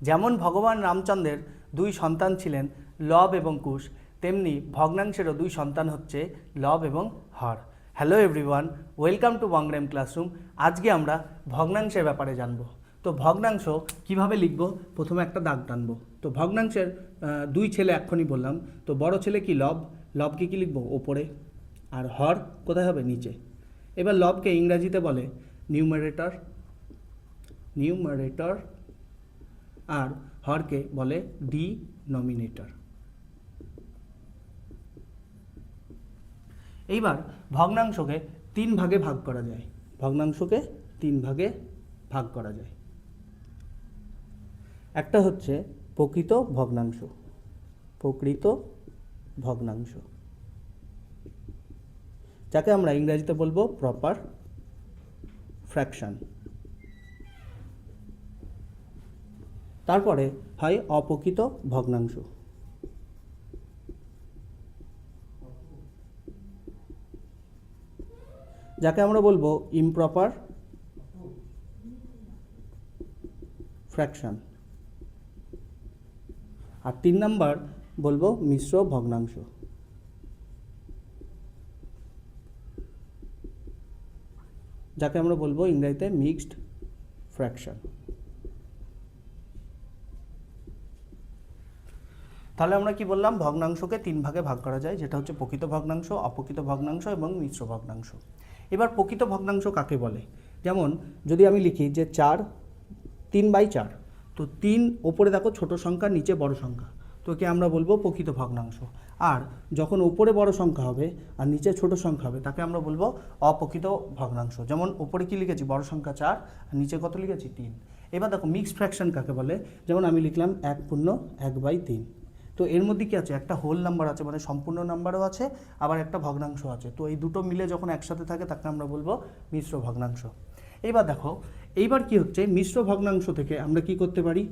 যেমন ভগবান রামচন্দ্রের দুই সন্তান ছিলেন লব এবং কুশ, তেমনি ভগ্নাংশেরও দুই সন্তান হচ্ছে লব এবং হর। হ্যালো এভরিওয়ান, ওয়েলকাম টু ওয়াংগ্রাম ক্লাসরুম। আজকে আমরা ভগ্নাংশের ব্যাপারে জানব। তো ভগ্নাংশ কিভাবে লিখব, প্রথমে একটা দাগ টানবো। তো ভগ্নাংশের দুই ছেলে এক্ষুনি বললাম। তো বড় ছেলে কি লব, লবকে কি লিখবো ওপরে, আর হর কোথায় হবে নিচে। এবার লবকে ইংরাজিতে বলে নিউমারেটর, নিউমারেটর, আর হরকে বলে ডিনোমিনেটর। এইবার ভগ্নাংশকে তিন ভাগে ভাগ করা যায়, ভগ্নাংশকে তিন ভাগে ভাগ করা যায়। একটা হচ্ছে প্রকৃত ভগ্নাংশ, প্রকৃত ভগ্নাংশ, যাকে আমরা ইংরেজিতে বলবো প্রপার ফ্র্যাকশন। তারপরে হয় অপ্রকৃত ভগ্নাংশ, যাকে আমরা বলবো ইমপ্রপার ফ্র্যাকশন। আর 3 নাম্বার বলবো মিশ্র ভগ্নাংশ, যাকে আমরা বলবো ইংরেজিতে মিক্সড ফ্র্যাকশন। তাহলে আমরা কি বললাম, ভগ্নাংশকে তিন ভাগে ভাগ করা যায়, যেটা হচ্ছে প্রকৃত ভগ্নাংশ, অপ্রকৃত ভগ্নাংশ এবং মিশ্র ভগ্নাংশ। এবার প্রকৃত ভগ্নাংশ কাকে বলে? যেমন যদি আমি লিখি যে 4 3/4, তো 3 ওপরে দেখো ছোট সংখ্যা, নিচে বড় সংখ্যা, তো একে আমরা বলবো প্রকৃত ভগ্নাংশ। আর যখন ওপরে বড় সংখ্যা হবে আর নিচে ছোট সংখ্যা হবে, তাকে আমরা বলবো অপ্রকৃত ভগ্নাংশ। যেমন ওপরে কি লিখেছি, বড় সংখ্যা 4 আর নিচে কত লিখেছি 3। এবার দেখো মিক্সড ফ্র্যাকশন কাকে বলে? যেমন আমি লিখলাম 1/1/3। তো এর মধ্যে কি আছে, একটা হোল নাম্বার আছে, মানে সম্পূর্ণ নাম্বারও আছে, আবার একটা ভগ্নাংশ আছে। তো এই দুটো মিলে যখন একসাথে থাকে তাকে আমরা বলবো মিশ্র ভগ্নাংশ। এবার দেখো, এইবার কি হচ্ছে, মিশ্র ভগ্নাংশ থেকে আমরা কি করতে পারি,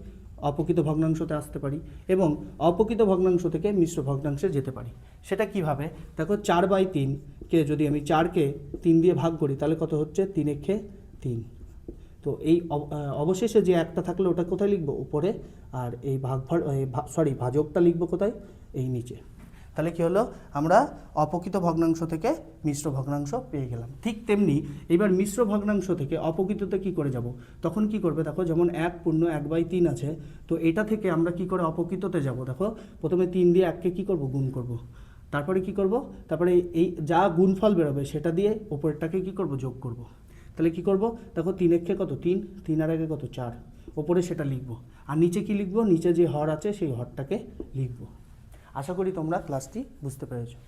অপ্রকৃত ভগ্নাংশতে আসতে পারি এবং অপ্রকৃত ভগ্নাংশ থেকে মিশ্র ভগ্নাংশে যেতে পারি। সেটা কিভাবে? দেখো 4/3কে যদি আমি 4কে 3 দিয়ে ভাগ করি, তাহলে কত হচ্ছে, 3×3। তো এই অবশেষে যে একটা থাকলে ওটা কোথায় লিখবো, উপরে, আর এই ভাজকটা লিখবো কোথায়, এই নিচে। তাহলে কি হলো, আমরা অপ্রকৃত ভগ্নাংশ থেকে মিশ্র ভগ্নাংশ পেয়ে গেলাম। ঠিক তেমনি এবার মিশ্র ভগ্নাংশ থেকে অপ্রকৃততে কি করে যাব, তখন কি করবে, দেখো যেমন 1/1/3 আছে, তো এটা থেকে আমরা কি করে অপ্রকৃততে যাব। দেখো প্রথমে 3 দিয়ে 1কে কি করব, গুণ করব। তারপরে কি করব, তারপরে এই যা গুণফল বেরোবে সেটা দিয়ে ওপরেরটাকে কি করব, যোগ করব। তাহলে কি করব, দেখো 3 কত 3, 3 আর 1 কত 4, ওপরে সেটা লিখব। আর নিচে কি লিখব, নিচে যে হর আছে সেই হরটাকে লিখব। আশা করি তোমরা ক্লাসটি বুঝতে পেরেছো।